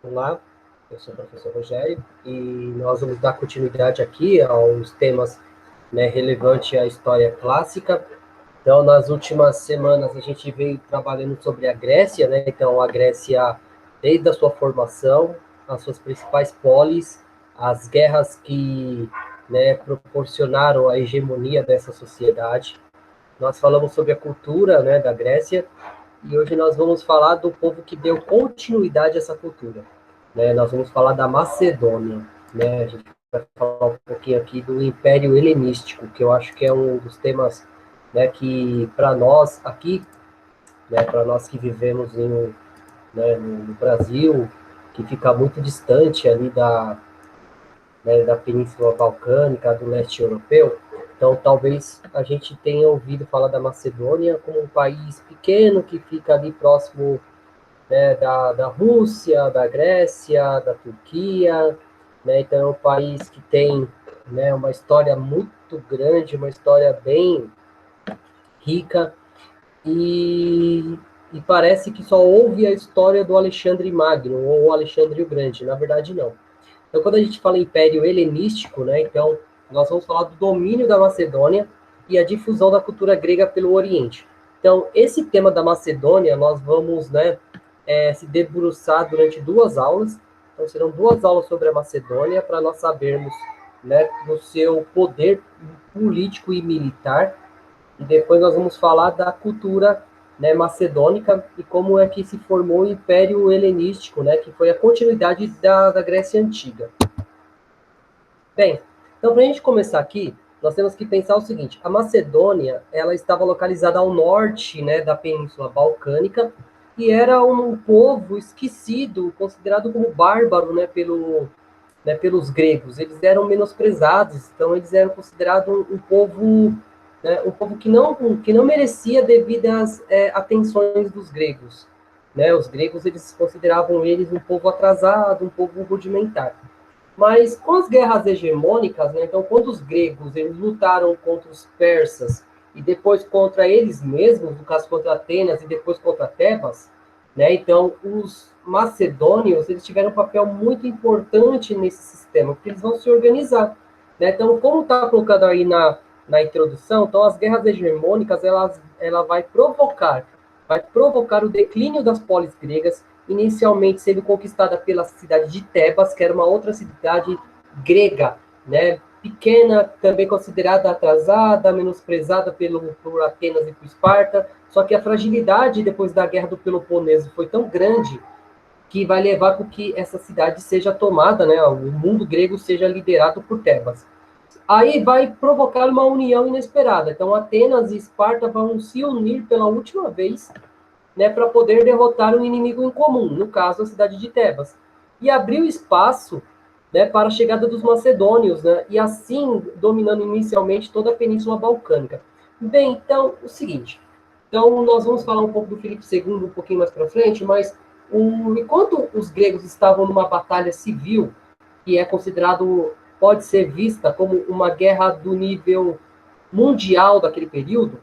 Olá, eu sou o professor Rogério e nós vamos dar continuidade aqui aos temas, né, relevantes à história clássica. Então, nas últimas semanas, a gente veio trabalhando sobre a Grécia, né? Então, a Grécia, desde a sua formação, as suas principais polis, as guerras que, né, proporcionaram a hegemonia dessa sociedade. Nós falamos sobre a cultura, né, da Grécia, e hoje nós vamos falar do povo que deu continuidade a essa cultura. Né? Nós vamos falar da Macedônia. Né? A gente vai falar um pouquinho aqui do Império Helenístico, que eu acho que é um dos temas, né, que para nós aqui, né, para nós que vivemos né, no Brasil, que fica muito distante ali né, da Península Balcânica, do leste europeu. Então, talvez a gente tenha ouvido falar da Macedônia como um país pequeno que fica ali próximo, né, da Rússia, da Grécia, da Turquia. Né? Então, é um país que tem, né, uma história muito grande, uma história bem rica, e parece que só houve a história do Alexandre Magno, ou Alexandre o Grande. Na verdade, não. Então, quando a gente fala Império Helenístico, né, então nós vamos falar do domínio da Macedônia e a difusão da cultura grega pelo Oriente. Então, esse tema da Macedônia, nós vamos, né, se debruçar durante 2 aulas. Então, serão 2 aulas sobre a Macedônia, para nós sabermos, né, do seu poder político e militar. E depois nós vamos falar da cultura, né, macedônica e como é que se formou o Império Helenístico, né, que foi a continuidade da Grécia Antiga. Bem, então para a gente começar aqui, nós temos que pensar o seguinte: a Macedônia, ela estava localizada ao norte, né, da Península Balcânica, e era um povo esquecido, considerado como bárbaro, né, pelos gregos. Eles eram menosprezados, então eles eram considerados um povo, né, um povo que não merecia devidas atenções dos gregos. Né? Os gregos, eles consideravam eles um povo atrasado, um povo rudimentar. Mas com as guerras hegemônicas, né, então quando os gregos eles lutaram contra os persas e depois contra eles mesmos, no caso contra Atenas e depois contra Tebas, né, então os macedônios eles tiveram um papel muito importante nesse sistema, porque eles vão se organizar. Né? Então, como está colocado aí na introdução, então as guerras hegemônicas ela vai provocar o declínio das polis gregas, inicialmente sendo conquistada pela cidade de Tebas, que era uma outra cidade grega, né, pequena, também considerada atrasada, menosprezada por Atenas e por Esparta, só que a fragilidade depois da Guerra do Peloponeso foi tão grande que vai levar com que essa cidade seja tomada, né, o mundo grego seja liderado por Tebas. Aí vai provocar uma união inesperada. Então, Atenas e Esparta vão se unir pela última vez, né, para poder derrotar um inimigo em comum, no caso, a cidade de Tebas. E abriu espaço, né, para a chegada dos macedônios, né, e assim dominando inicialmente toda a Península Balcânica. Bem, então, o seguinte. Então, nós vamos falar um pouco do Filipe II um pouquinho mais para frente, mas enquanto os gregos estavam numa batalha civil, que é considerado, pode ser vista como uma guerra do nível mundial daquele período,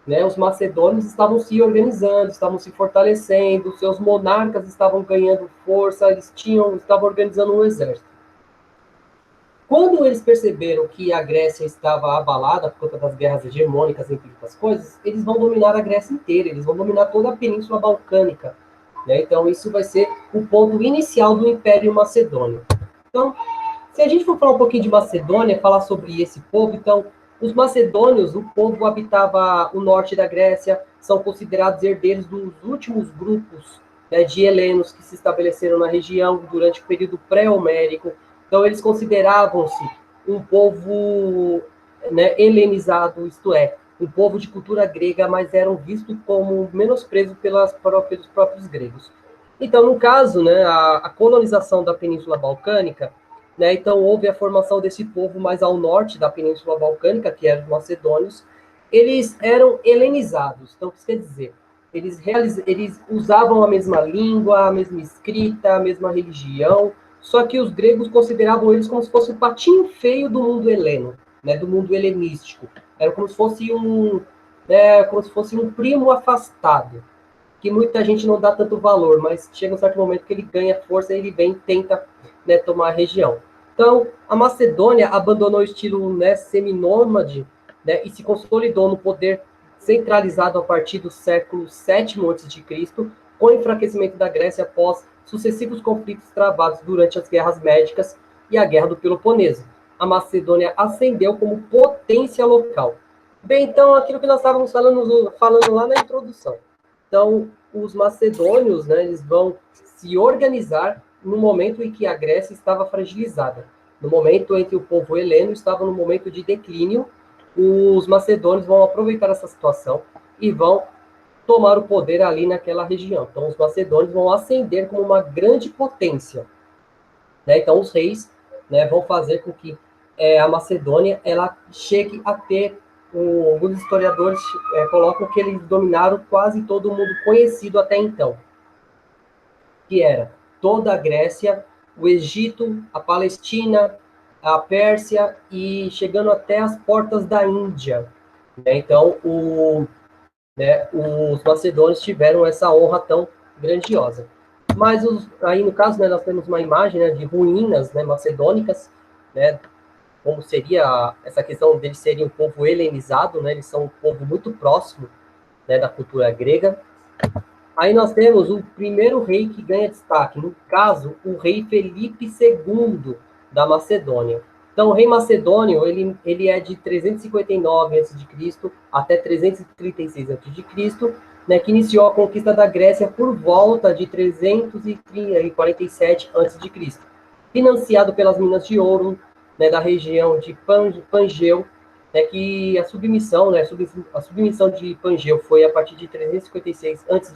né, os macedônios estavam se organizando, estavam se fortalecendo, seus monarcas estavam ganhando força, estavam organizando um exército. Quando eles perceberam que a Grécia estava abalada por conta das guerras hegemônicas, entre outras coisas, eles vão dominar a Grécia inteira, eles vão dominar toda a Península Balcânica. Né? Então, isso vai ser o ponto inicial do Império Macedônio. Então, se a gente for falar um pouquinho de Macedônia, falar sobre esse povo, então, os macedônios, o povo habitava o norte da Grécia, são considerados herdeiros dos últimos grupos, né, de helenos que se estabeleceram na região durante o período pré-homérico. Então, eles consideravam-se um povo, né, helenizado, isto é, um povo de cultura grega, mas eram vistos como menosprezo pelos próprios gregos. Então, no caso, né, a colonização da Península Balcânica, né, então houve a formação desse povo mais ao norte da Península Balcânica, que eram os macedônios. Eles eram helenizados. Então, o que isso quer dizer? Eles usavam a mesma língua, a mesma escrita, a mesma religião, só que os gregos consideravam eles como se fosse o patinho feio do mundo heleno, né, do mundo helenístico. Era como se fosse como se fosse um primo afastado. que muita gente não dá tanto valor, mas chega um certo momento que ele ganha força e ele vem e tenta, né, tomar a região. Então, a Macedônia abandonou o estilo, né, seminômade, né, e se consolidou no poder centralizado a partir do século VII a.C., com o enfraquecimento da Grécia após sucessivos conflitos travados durante as guerras médicas e a Guerra do Peloponeso. A Macedônia ascendeu como potência local. Bem, então, aquilo que nós estávamos falando lá na introdução. Então, os macedônios, né, eles vão se organizar no momento em que a Grécia estava fragilizada. No momento em que o povo heleno estava no momento de declínio, os macedônios vão aproveitar essa situação e vão tomar o poder ali naquela região. Então, os macedônios vão ascender como uma grande potência. Né? Então, os reis, né, vão fazer com que a Macedônia ela chegue a ter, alguns historiadores colocam que eles dominaram quase todo o mundo conhecido até então, que era toda a Grécia, o Egito, a Palestina, a Pérsia e chegando até as portas da Índia. Né? Então, os macedônios tiveram essa honra tão grandiosa. Mas aí, no caso, né, nós temos uma imagem, né, de ruínas, né, macedônicas, né, como seria essa questão deles serem um povo helenizado, né, eles são um povo muito próximo, né, da cultura grega. Aí nós temos o primeiro rei que ganha destaque, no caso, o rei Felipe II da Macedônia. Então, o rei macedônio, ele é de 359 a.C. até 336 a.C., né, que iniciou a conquista da Grécia por volta de 347 a.C., financiado pelas minas de ouro, né, da região de Pangeu, né, que a submissão, né, a submissão de Pangeu foi a partir de 356 a.C.,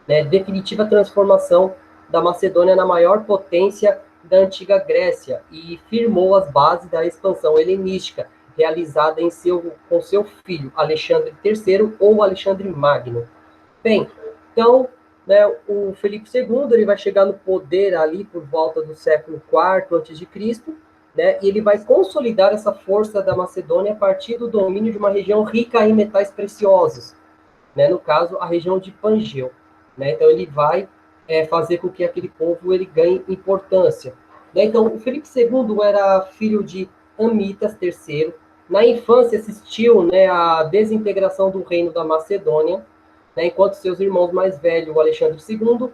né, definitiva transformação da Macedônia na maior potência da antiga Grécia e firmou as bases da expansão helenística realizada com seu filho Alexandre III ou Alexandre Magno. Bem, então, né, o Felipe II ele vai chegar no poder ali por volta do século IV a.C., né, e ele vai consolidar essa força da Macedônia a partir do domínio de uma região rica em metais preciosos, né, no caso, a região de Pangeu. Né, então, ele vai fazer com que aquele povo ele ganhe importância. Né, então, o Felipe II era filho de Amitas III. Na infância, assistiu, né, à desintegração do reino da Macedônia, né, enquanto seus irmãos mais velhos, o Alexandre II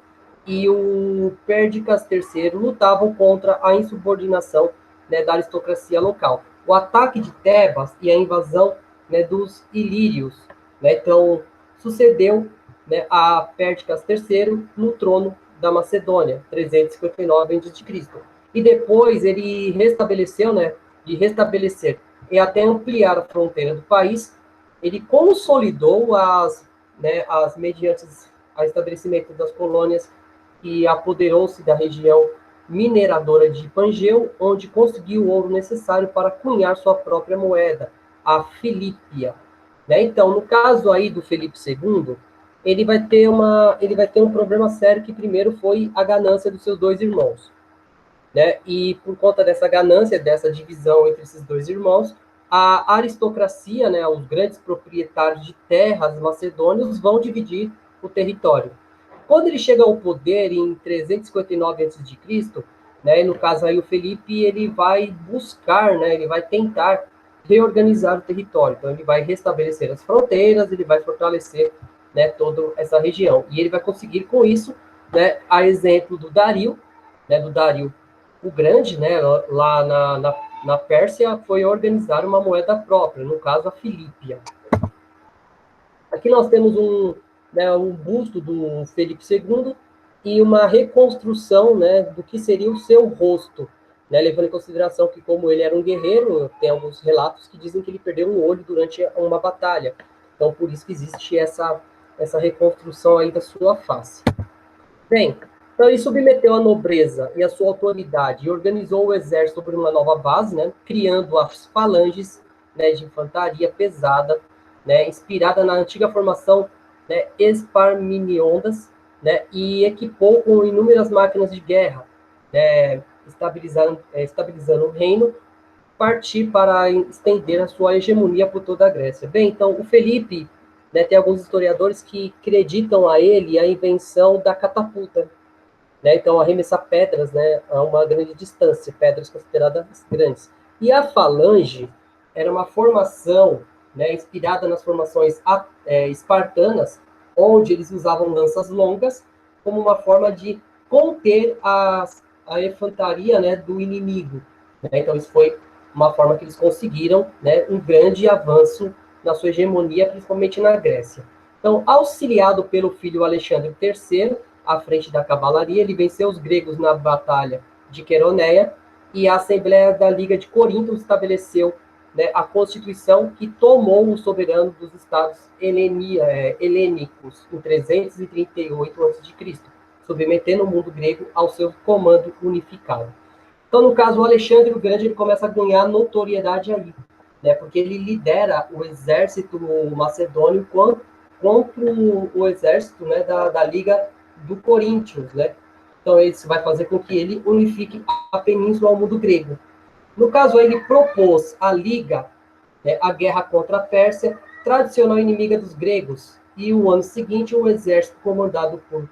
e o Perdicas III, lutavam contra a insubordinação, né, da aristocracia local. O ataque de Tebas e a invasão, né, dos ilírios, né, então sucedeu, né, a Perdicas III no trono da Macedônia, 359 a.C. E depois ele restabeleceu, né, de restabelecer e até ampliar a fronteira do país, ele consolidou mediante o estabelecimento das colônias e apoderou-se da região mineradora de Pangeu, onde conseguiu o ouro necessário para cunhar sua própria moeda, a Filípia. Né? Então, no caso aí do Felipe II, ele vai ter um problema sério que primeiro foi a ganância dos seus dois irmãos. Né? E por conta dessa ganância, dessa divisão entre esses dois irmãos, a aristocracia, né, os grandes proprietários de terras macedônios vão dividir o território. Quando ele chega ao poder em 359 a.C., né, no caso aí o Felipe, ele vai buscar, né, ele vai tentar reorganizar o território. Então ele vai restabelecer as fronteiras, ele vai fortalecer, né, toda essa região. E ele vai conseguir com isso, né, a exemplo do Dario, né, do Dario o Grande, né, lá na Pérsia, foi organizar uma moeda própria, no caso a Filípia. Aqui nós temos um busto do Felipe II e uma reconstrução, né, do que seria o seu rosto, né, levando em consideração que, como ele era um guerreiro, tem alguns relatos que dizem que ele perdeu um olho durante uma batalha. Então, por isso que existe essa reconstrução aí da sua face. Bem, então ele submeteu a nobreza e a sua autoridade e organizou o exército sobre uma nova base, né, criando as falanges, né, de infantaria pesada, né, inspirada na antiga formação, né, Esparminiondas, né, e equipou com inúmeras máquinas de guerra, né, estabilizando o reino, partir para estender a sua hegemonia por toda a Grécia. Bem, então o Felipe né, tem alguns historiadores que acreditam a ele a invenção da catapulta, né? Então, arremessar pedras, né, a uma grande distância, pedras consideradas grandes. E a falange era uma formação, né, inspirada nas formações espartanas, onde eles usavam lanças longas como uma forma de conter a infantaria, né, do inimigo. Né? Então, isso foi uma forma que eles conseguiram, né, um grande avanço na sua hegemonia, principalmente na Grécia. Então, auxiliado pelo filho Alexandre III, à frente da cavalaria, ele venceu os gregos na batalha de Queroneia, e a Assembleia da Liga de Corinto estabeleceu, né, a Constituição que tomou o soberano dos estados helênicos em 338 a.C., submetendo o mundo grego ao seu comando unificado. Então, no caso, o Alexandre o Grande ele começa a ganhar notoriedade aí, né, porque ele lidera o exército macedônio contra o exército, né, da Liga do Coríntios, né? Então, isso vai fazer com que ele unifique a península ao mundo grego. No caso, ele propôs a Liga, né, a guerra contra a Pérsia, tradicional inimiga dos gregos, e o ano seguinte, o exército comandado por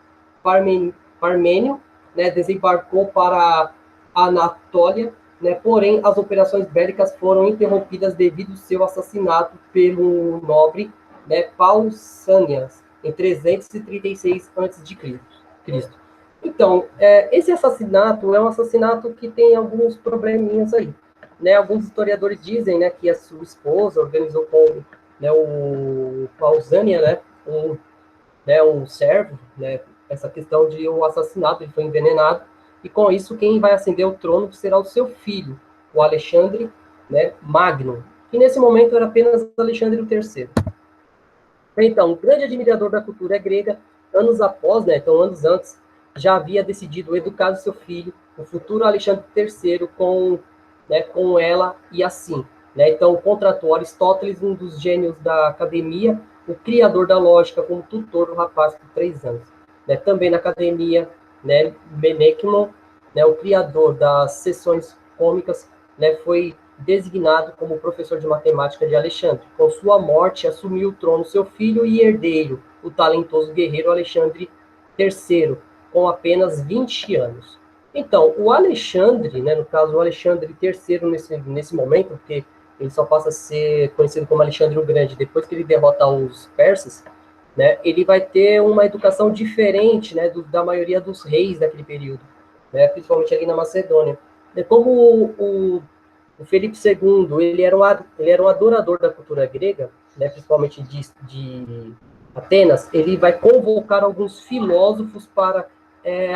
Parmênio, né, desembarcou para a Anatólia, né, porém, as operações bélicas foram interrompidas devido ao seu assassinato pelo nobre, né, Pausanias, em 336 a.C. Então, esse assassinato é um assassinato que tem alguns probleminhas aí. Né? Alguns historiadores dizem, né, que a sua esposa organizou com, né, o Pausania, um servo, né, essa questão de o assassinato, ele foi envenenado, e com isso quem vai ascender o trono será o seu filho, o Alexandre, né, Magno, que nesse momento era apenas Alexandre III. Então, um grande admirador da cultura grega, anos após, né, então anos antes, já havia decidido educar o seu filho, o futuro Alexandre III, com ela e assim. Né? Então, contratou Aristóteles, um dos gênios da academia, o criador da lógica, como tutor do rapaz por 3 anos. Né? Também na academia, né, Menecmo, né, o criador das sessões cômicas, né, foi designado como professor de matemática de Alexandre. Com sua morte, assumiu o trono seu filho e herdeiro, o talentoso guerreiro Alexandre III, com apenas 20 anos. Então, o Alexandre, né, no caso, o Alexandre III, nesse momento, porque ele só passa a ser conhecido como Alexandre o Grande depois que ele derrota os persas, né, ele vai ter uma educação diferente, né, da maioria dos reis daquele período, né, principalmente ali na Macedônia. Como o Felipe II, ele era um adorador da cultura grega, né, principalmente de Atenas, ele vai convocar alguns filósofos para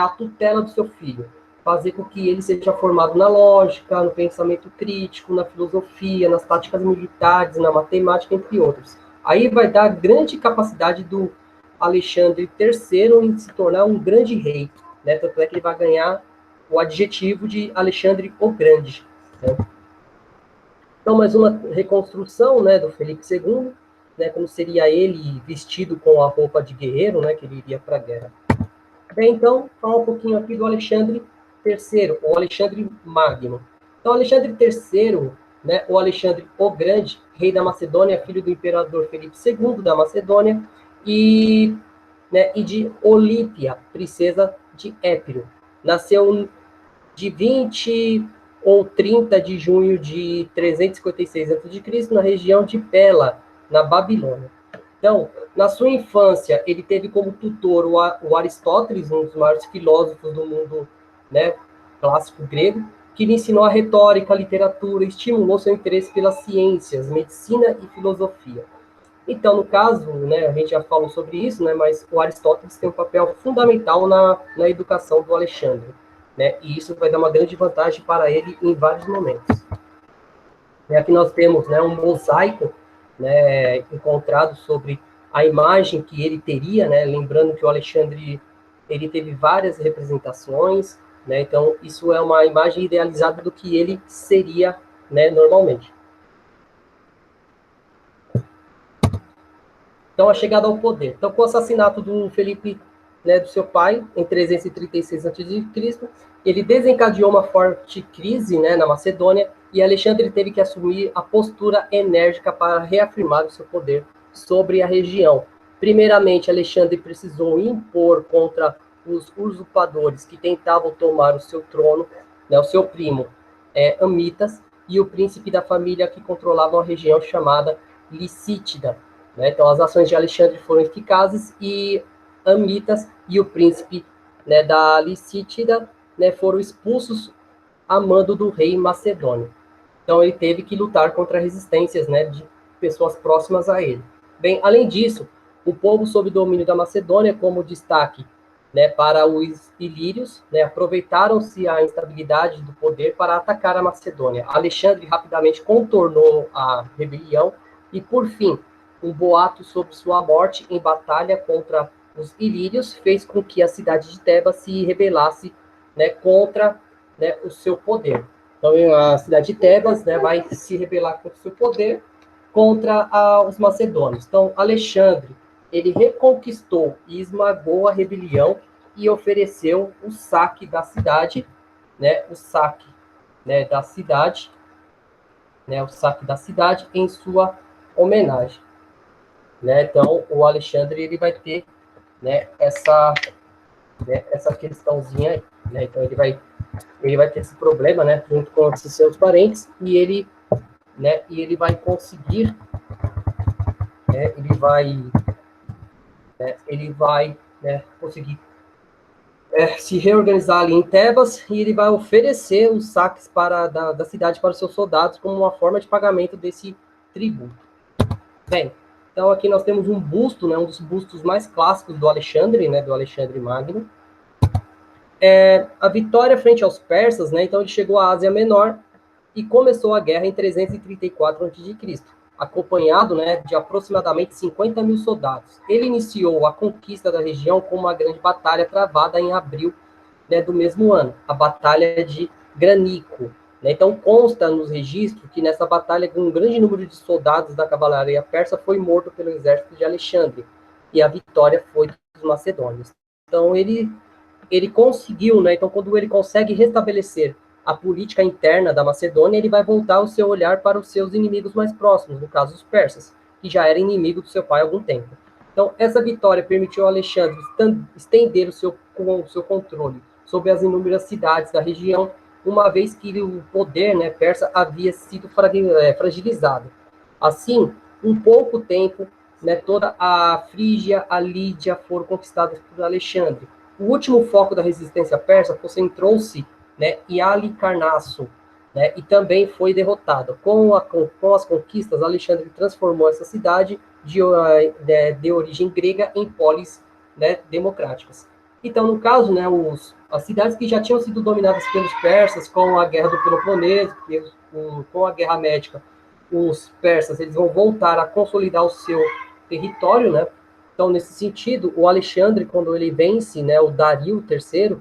a tutela do seu filho, fazer com que ele seja formado na lógica, no pensamento crítico, na filosofia, nas táticas militares, na matemática, entre outros. Aí vai dar grande capacidade do Alexandre III em se tornar um grande rei, né? Tanto é que ele vai ganhar o adjetivo de Alexandre o Grande. Né? Então, mais uma reconstrução, né, do Felipe II, né, como seria ele vestido com a roupa de guerreiro, né, que ele iria para a guerra. Bem, então, falar um pouquinho aqui do Alexandre III, ou Alexandre Magno. Então, Alexandre III, né, ou Alexandre o Grande, rei da Macedônia, filho do imperador Felipe II da Macedônia, e de Olímpia, princesa de Épiro. Nasceu de 20 ou 30 de junho de 356 a.C., na região de Pela, na Babilônia. Então, na sua infância, ele teve como tutor o Aristóteles, um dos maiores filósofos do mundo, né, clássico grego, que lhe ensinou a retórica, a literatura, estimulou seu interesse pelas ciências, medicina e filosofia. Então, no caso, né, a gente já falou sobre isso, né, mas o Aristóteles tem um papel fundamental na educação do Alexandre. Né, e isso vai dar uma grande vantagem para ele em vários momentos. E aqui nós temos, né, um mosaico, né, encontrado sobre a imagem que ele teria, né, lembrando que o Alexandre ele teve várias representações, né, então isso é uma imagem idealizada do que ele seria, né, normalmente. Então, a chegada ao poder. Então, com o assassinato do Felipe, né, do seu pai, em 336 a.C., ele desencadeou uma forte crise, né, na Macedônia, e Alexandre teve que assumir a postura enérgica para reafirmar o seu poder sobre a região. Primeiramente, Alexandre precisou impor contra os usurpadores que tentavam tomar o seu trono, né, o seu primo, Amitas, e o príncipe da família que controlava a região chamada Licítida. Né? Então, as ações de Alexandre foram eficazes e Amitas e o príncipe, né, da Licítida, né, foram expulsos a mando do rei macedônio. Então, ele teve que lutar contra resistências, né, de pessoas próximas a ele. Bem, além disso, o povo sob domínio da Macedônia, como destaque, né, para os ilírios, né, aproveitaram-se a instabilidade do poder para atacar a Macedônia. Alexandre rapidamente contornou a rebelião e, por fim, um boato sobre sua morte em batalha contra os ilírios fez com que a cidade de Tebas se rebelasse, né, contra, né, o seu poder. Então, a cidade de Tebas, né, vai se rebelar contra o seu poder contra os macedônios. Então, Alexandre, ele reconquistou e esmagou a rebelião e ofereceu o saque da cidade, né, o saque, né, da cidade, né, o saque da cidade em sua homenagem. Né? Então, o Alexandre, ele vai ter, né, essa questãozinha aí, né? Então, ele vai ter esse problema, né, junto com os seus parentes, e ele, né, vai conseguir, né, ele vai, né, conseguir se reorganizar ali em Tebas, e ele vai oferecer os saques da cidade para os seus soldados como uma forma de pagamento desse tributo. Bem, então aqui nós temos um busto, né, um dos bustos mais clássicos do Alexandre, né, do Alexandre Magno. A vitória frente aos persas, né, então ele chegou à Ásia Menor e começou a guerra em 334 a.C., acompanhado, né, de aproximadamente 50 mil soldados. Ele iniciou a conquista da região com uma grande batalha travada em abril, né, do mesmo ano, a Batalha de Granico. Né? Então, consta nos registros que nessa batalha um grande número de soldados da cavalaria persa foi morto pelo exército de Alexandre, e a vitória foi dos macedônios. Então, ele conseguiu, né? Então, quando ele consegue restabelecer a política interna da Macedônia, ele vai voltar o seu olhar para os seus inimigos mais próximos, no caso os persas, que já era inimigo do seu pai há algum tempo. Então, essa vitória permitiu a Alexandre estender o seu controle sobre as inúmeras cidades da região, uma vez que o poder, né, persa havia sido fragilizado. Assim, em pouco tempo, né, toda a Frígia, a Lídia foram conquistadas por Alexandre. O último foco da resistência persa concentrou-se, né, em Halicarnasso, né, e também foi derrotado. Com as conquistas, Alexandre transformou essa cidade de origem grega em polis, né, democráticas. Então, no caso, né, as cidades que já tinham sido dominadas pelos persas com a Guerra do Peloponeso, com a Guerra Médica, os persas eles vão voltar a consolidar o seu território, né? Então, nesse sentido, o Alexandre, quando ele vence, né, o Dario III,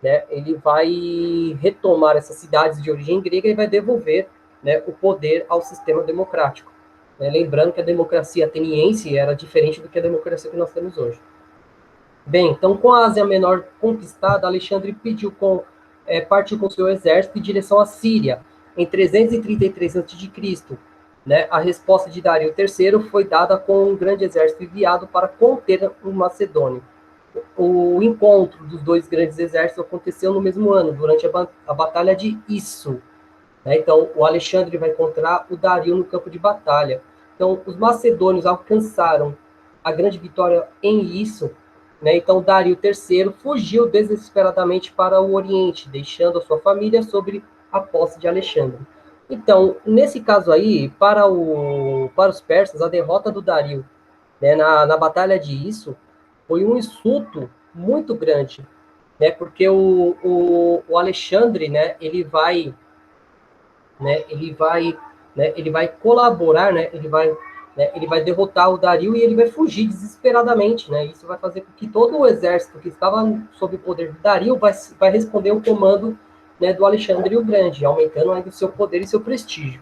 né, ele vai retomar essas cidades de origem grega e vai devolver, né, o poder ao sistema democrático. Né? Lembrando que a democracia ateniense era diferente do que a democracia que nós temos hoje. Bem, então, com a Ásia Menor conquistada, Alexandre partiu com seu exército em direção à Síria, em 333 a.C., né, a resposta de Dario III foi dada com um grande exército enviado para conter o Macedônio. O encontro dos dois grandes exércitos aconteceu no mesmo ano, durante a Batalha de Isso. Né? Então, o Alexandre vai encontrar o Dario no campo de batalha. Então, os macedônios alcançaram a grande vitória em Isso. Né? Então, Dario III fugiu desesperadamente para o Oriente, deixando a sua família sob a posse de Alexandre. Então, nesse caso aí, para os persas, a derrota do Dario, né, na Batalha de Isso foi um insulto muito grande, né, porque o Alexandre, né, ele vai colaborar, né, ele vai derrotar o Dario e ele vai fugir desesperadamente, né, isso vai fazer com que todo o exército que estava sob o poder do Dario vai responder ao comando, né, do Alexandre o Grande, aumentando ainda o seu poder e seu prestígio.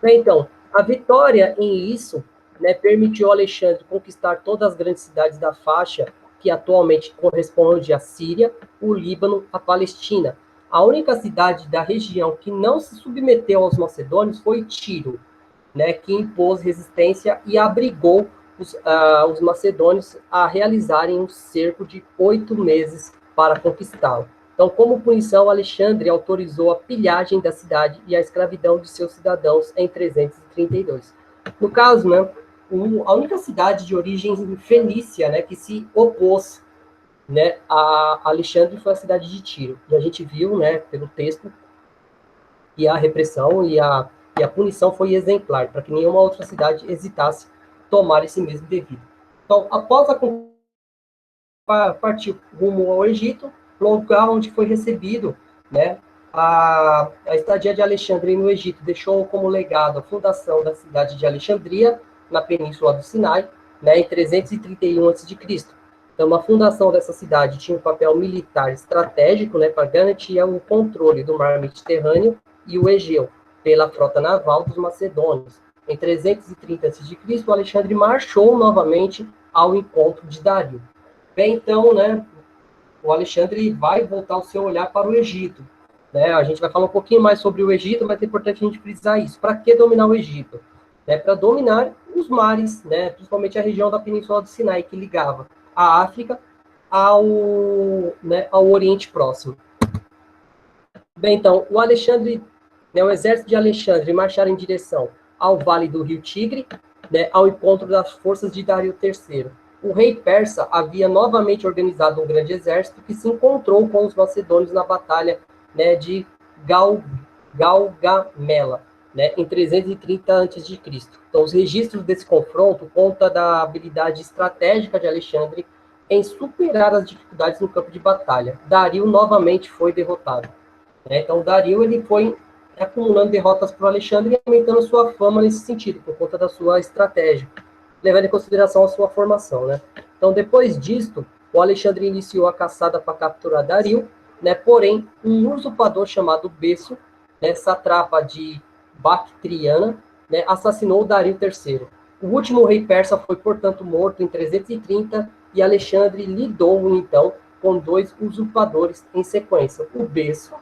Então, a vitória em Isso, né, permitiu ao Alexandre conquistar todas as grandes cidades da faixa, que atualmente corresponde à Síria, o Líbano, a Palestina. A única cidade da região que não se submeteu aos macedônios foi Tiro, né, que impôs resistência e abrigou os macedônios a realizarem um cerco de 8 meses para conquistá-lo. Então, como punição, Alexandre autorizou a pilhagem da cidade e a escravidão de seus cidadãos em 332. No caso, né, a única cidade de origem fenícia, né, que se opôs, né, a Alexandre foi a cidade de Tiro. E a gente viu, né, pelo texto, que a repressão e a punição foi exemplar, para que nenhuma outra cidade hesitasse tomar esse mesmo devido. Então, após partir rumo ao Egito, lugar onde foi recebido, né, a estadia de Alexandre no Egito deixou como legado a fundação da cidade de Alexandria, na península do Sinai, né, em 331 a.C. Então, a fundação dessa cidade tinha um papel militar estratégico, né, para garantir o controle do mar Mediterrâneo e o Egeu, pela frota naval dos macedônios. Em 330 a.C., Alexandre marchou novamente ao encontro de Dario. Bem, então, né, o Alexandre vai voltar o seu olhar para o Egito. Né? A gente vai falar um pouquinho mais sobre o Egito, mas é importante a gente frisar isso. Para que dominar o Egito? Né, para dominar os mares, né, principalmente a região da Península do Sinai, que ligava a África ao Oriente Próximo. Bem, então, o Alexandre, né, o exército de Alexandre marcharam em direção ao Vale do Rio Tigre, né, ao encontro das forças de Dario III. O rei persa havia novamente organizado um grande exército que se encontrou com os macedônios na batalha, né, de Gaugamela, né, em 330 a.C. Então, os registros desse confronto contam da habilidade estratégica de Alexandre em superar as dificuldades no campo de batalha. Dario novamente foi derrotado. Né? Então, Dario ele foi acumulando derrotas para o Alexandre e aumentando sua fama nesse sentido, por conta da sua estratégia, levando em consideração a sua formação. Né? Então, depois disto, o Alexandre iniciou a caçada para capturar Dario, né? Porém, um usurpador chamado Besso, né, satrapa de Bactriana, né, assassinou Dario III. O último rei persa foi, portanto, morto em 330 e Alexandre lidou, então, com 2 usurpadores em sequência, o Besso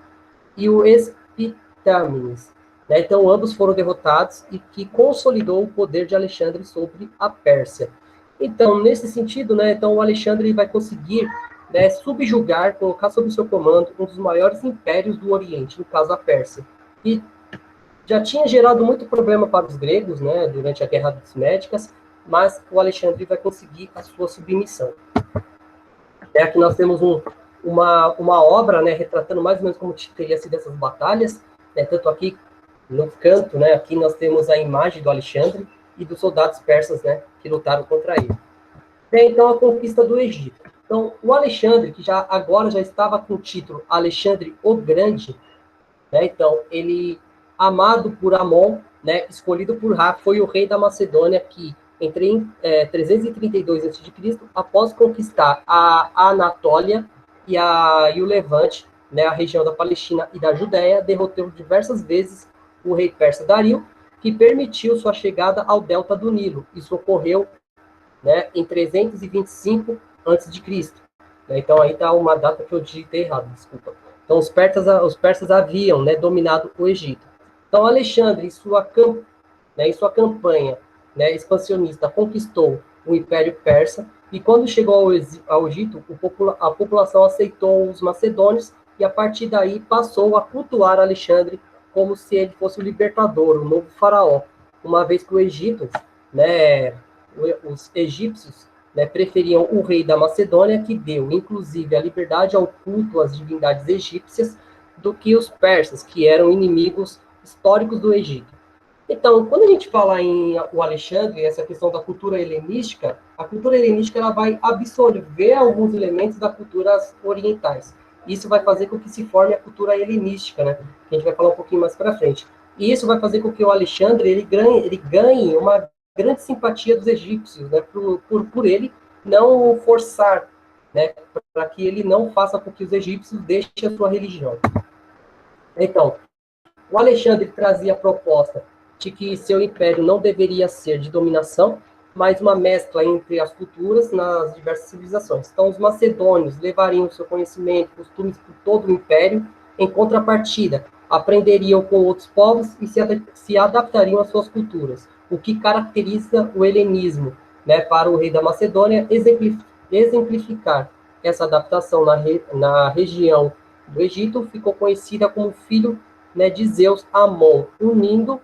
e o Espitamenes. Né? Então, ambos foram derrotados e que consolidou o poder de Alexandre sobre a Pérsia. Então, nesse sentido, né, então, o Alexandre vai conseguir, né, subjugar, colocar sob seu comando um dos maiores impérios do Oriente, no caso a Pérsia. E já tinha gerado muito problema para os gregos, né, durante a Guerra das Médicas, mas o Alexandre vai conseguir a sua submissão. Aqui nós temos uma obra, né, retratando mais ou menos como teria sido essas batalhas, né, tanto aqui no canto, né, aqui nós temos a imagem do Alexandre e dos soldados persas, né, que lutaram contra ele. Bem, então, a conquista do Egito. Então, o Alexandre, que agora já estava com o título Alexandre o Grande, né, então, ele, amado por Amon, né, escolhido por Ra, foi o rei da Macedônia que, entre 332 a.C., após conquistar a Anatólia e o Levante, né, a região da Palestina e da Judéia, derrotou diversas vezes o rei persa Dario, que permitiu sua chegada ao delta do Nilo. Isso ocorreu, né, em 325 a.C. Então, aí está uma data que eu digitei errado, desculpa. Então, os persas haviam, né, dominado o Egito. Então, Alexandre, em sua campanha, né, expansionista, conquistou o Império Persa, e quando chegou ao Egito, a população aceitou os macedônios, e a partir daí passou a cultuar Alexandre como se ele fosse o libertador, o novo faraó, uma vez que o Egito, né, os egípcios, né, preferiam o rei da Macedônia, que deu, inclusive, a liberdade ao culto às divindades egípcias, do que os persas, que eram inimigos históricos do Egito. Então, quando a gente fala em o Alexandre, essa questão da cultura helenística, a cultura helenística ela vai absorver alguns elementos das culturas orientais. Isso vai fazer com que se forme a cultura helenística, né? Que a gente vai falar um pouquinho mais para frente. E isso vai fazer com que o Alexandre ele ganhe uma grande simpatia dos egípcios, né? Por ele não forçar, né? Para que ele não faça com que os egípcios deixem a sua religião. Então, o Alexandre trazia a proposta de que seu império não deveria ser de dominação, mas uma mescla entre as culturas nas diversas civilizações. Então, os macedônios levariam o seu conhecimento, costumes por todo o império, em contrapartida, aprenderiam com outros povos e se adaptariam às suas culturas, o que caracteriza o helenismo, né, para o rei da Macedônia exemplificar essa adaptação na região do Egito, ficou conhecida como filho, né, de Zeus Amon, unindo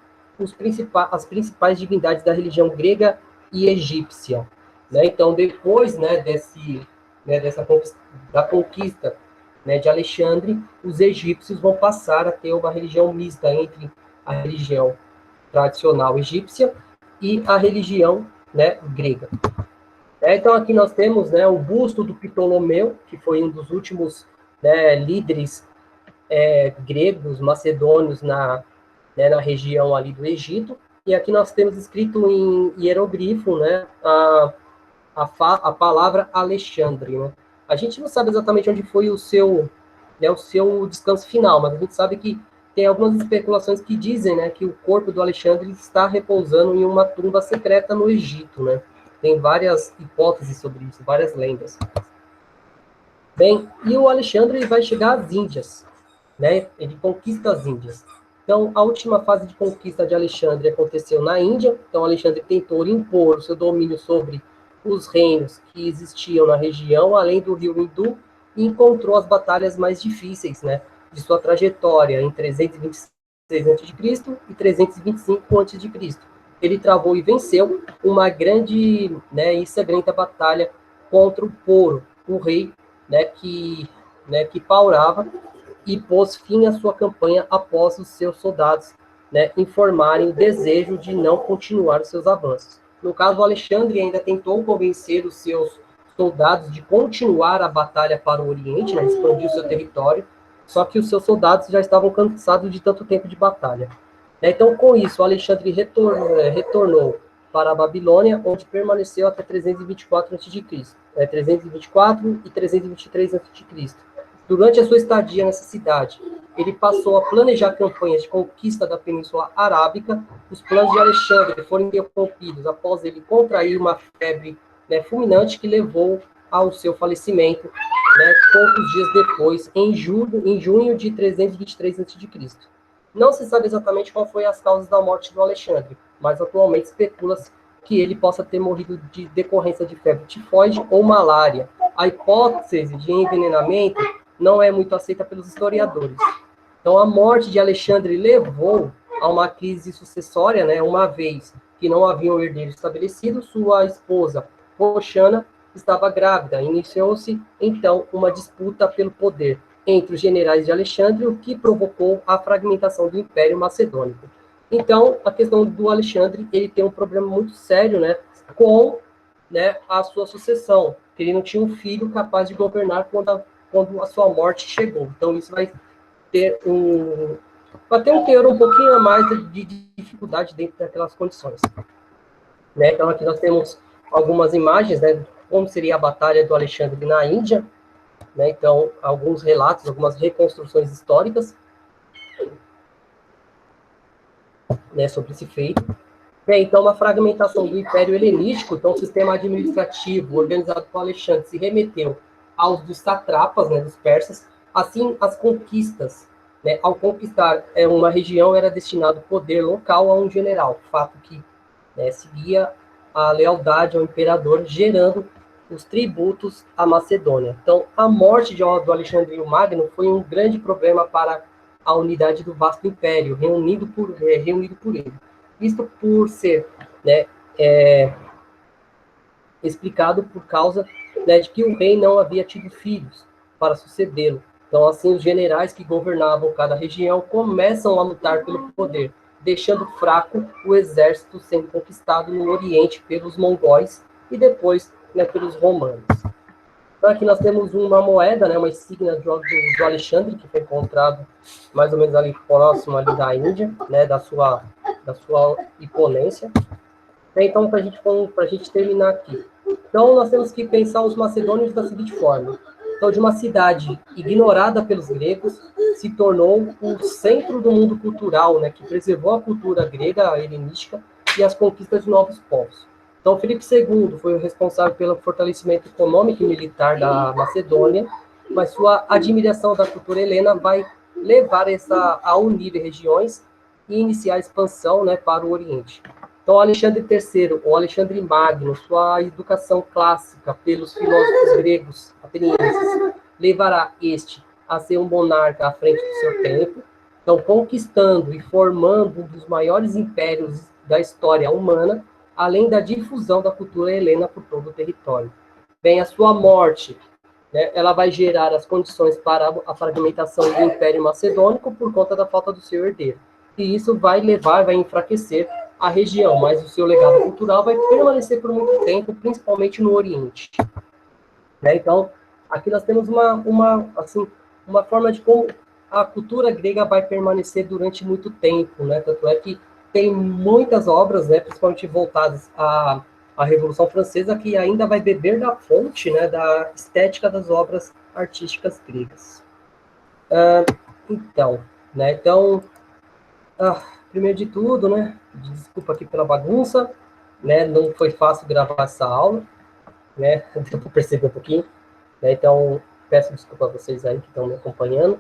as principais divindades da religião grega e egípcia. Né? Então, depois, né, da conquista, né, de Alexandre, os egípcios vão passar a ter uma religião mista entre a religião tradicional egípcia e a religião, né, grega. Então, aqui nós temos, né, o busto do Ptolomeu, que foi um dos últimos, né, líderes gregos, macedônios na região ali do Egito. E aqui nós temos escrito em hierogrifo, né, a palavra Alexandre. Né? A gente não sabe exatamente onde foi o seu descanso final, mas a gente sabe que tem algumas especulações que dizem, né, que o corpo do Alexandre está repousando em uma tumba secreta no Egito. Né? Tem várias hipóteses sobre isso, várias lendas. Bem, e o Alexandre vai chegar às Índias, né? Ele conquista as Índias. Então, a última fase de conquista de Alexandre aconteceu na Índia. Então, Alexandre tentou impor o seu domínio sobre os reinos que existiam na região, além do rio Hindu, e encontrou as batalhas mais difíceis, né, de sua trajetória em 326 a.C. e 325 a.C. Ele travou e venceu uma grande, né, e sangrenta batalha contra o Poro, o rei, né, que paurava, e pôs fim à sua campanha após os seus soldados, né, informarem o desejo de não continuar os seus avanços. No caso, Alexandre ainda tentou convencer os seus soldados de continuar a batalha para o Oriente, né, expandir o seu território, só que os seus soldados já estavam cansados de tanto tempo de batalha. Então, com isso, Alexandre retornou para a Babilônia, onde permaneceu até 324 a.C., 324 e 323 a.C. Durante a sua estadia nessa cidade, ele passou a planejar campanhas de conquista da Península Arábica. Os planos de Alexandre foram interrompidos após ele contrair uma febre, né, fulminante que levou ao seu falecimento, né, poucos dias depois, em junho de 323 a.C. Não se sabe exatamente qual foi as causas da morte do Alexandre, mas atualmente especula-se que ele possa ter morrido de decorrência de febre tifoide ou malária. A hipótese de envenenamento não é muito aceita pelos historiadores. Então, a morte de Alexandre levou a uma crise sucessória, né, uma vez que não havia um herdeiro estabelecido, sua esposa, Roxana, estava grávida. Iniciou-se, então, uma disputa pelo poder entre os generais de Alexandre, o que provocou a fragmentação do Império Macedônico. Então, a questão do Alexandre, ele tem um problema muito sério, né, com, né, a sua sucessão, que ele não tinha um filho capaz de governar quando a sua morte chegou. Então, isso vai ter um teor um pouquinho a mais de dificuldade dentro daquelas condições. Né? Então, aqui nós temos algumas imagens, né, como seria a batalha do Alexandre na Índia. Né? Então, alguns relatos, algumas reconstruções históricas, né, sobre esse feito. Então, uma fragmentação do Império Helenístico, então o sistema administrativo organizado por Alexandre se remeteu aos dos satrapas, né, dos persas. Assim, as conquistas, né, ao conquistar uma região, era destinado poder local a um general, fato que, né, seguia a lealdade ao imperador, gerando os tributos à Macedônia. Então, a morte do Alexandre o Magno foi um grande problema para a unidade do vasto império, reunido por ele. Isto por ser, né, explicado por causa, né, de que o rei não havia tido filhos para sucedê-lo. Então, assim, os generais que governavam cada região começam a lutar pelo poder, deixando fraco o exército sendo conquistado no Oriente pelos mongóis e depois, né, pelos romanos. Então, aqui nós temos uma moeda, né, uma insígnia do Alexandre, que foi encontrado mais ou menos ali próximo ali da Índia, né, da sua imponência. Então, para a gente terminar aqui. Então, nós temos que pensar os macedônios da seguinte forma. Então, de uma cidade ignorada pelos gregos, se tornou o centro do mundo cultural, né, que preservou a cultura grega, a helenística, e as conquistas de novos povos. Então, Filipe II foi o responsável pelo fortalecimento econômico e militar da Macedônia, mas sua admiração da cultura helena vai levar a unir regiões e iniciar a expansão, né, para o Oriente. Então, Alexandre III, ou Alexandre Magno, sua educação clássica pelos filósofos gregos atenienses, levará este a ser um monarca à frente do seu tempo, então conquistando e formando um dos maiores impérios da história humana, além da difusão da cultura helena por todo o território. Bem, a sua morte, né, ela vai gerar as condições para a fragmentação do Império Macedônico por conta da falta do seu herdeiro. E isso vai enfraquecer a região, mas o seu legado cultural vai permanecer por muito tempo, principalmente no Oriente. Né? Então, aqui nós temos uma forma de como a cultura grega vai permanecer durante muito tempo, né? Tanto é que tem muitas obras, né, principalmente voltadas à Revolução Francesa, que ainda vai beber da fonte, né, da estética das obras artísticas gregas. Primeiro de tudo, né, desculpa aqui pela bagunça, né, não foi fácil gravar essa aula, né, deu para perceber um pouquinho, né, então peço desculpa a vocês aí que estão me acompanhando.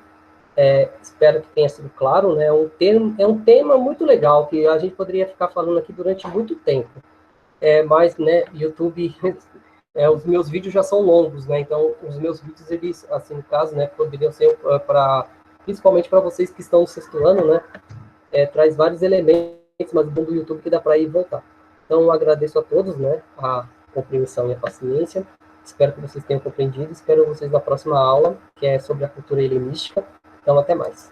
Espero que tenha sido claro, né? É um tema muito legal, que a gente poderia ficar falando aqui durante muito tempo. Mas, né, YouTube, os meus vídeos já são longos, né? Então, os meus vídeos, eles, assim, no caso, né, poderiam ser principalmente para vocês que estão no sexto ano, né? Traz vários elementos, mas bom do YouTube que dá para ir e voltar. Então, eu agradeço a todos, né, a compreensão e a paciência. Espero que vocês tenham compreendido. Espero vocês na próxima aula, que é sobre a cultura helenística. Então, até mais.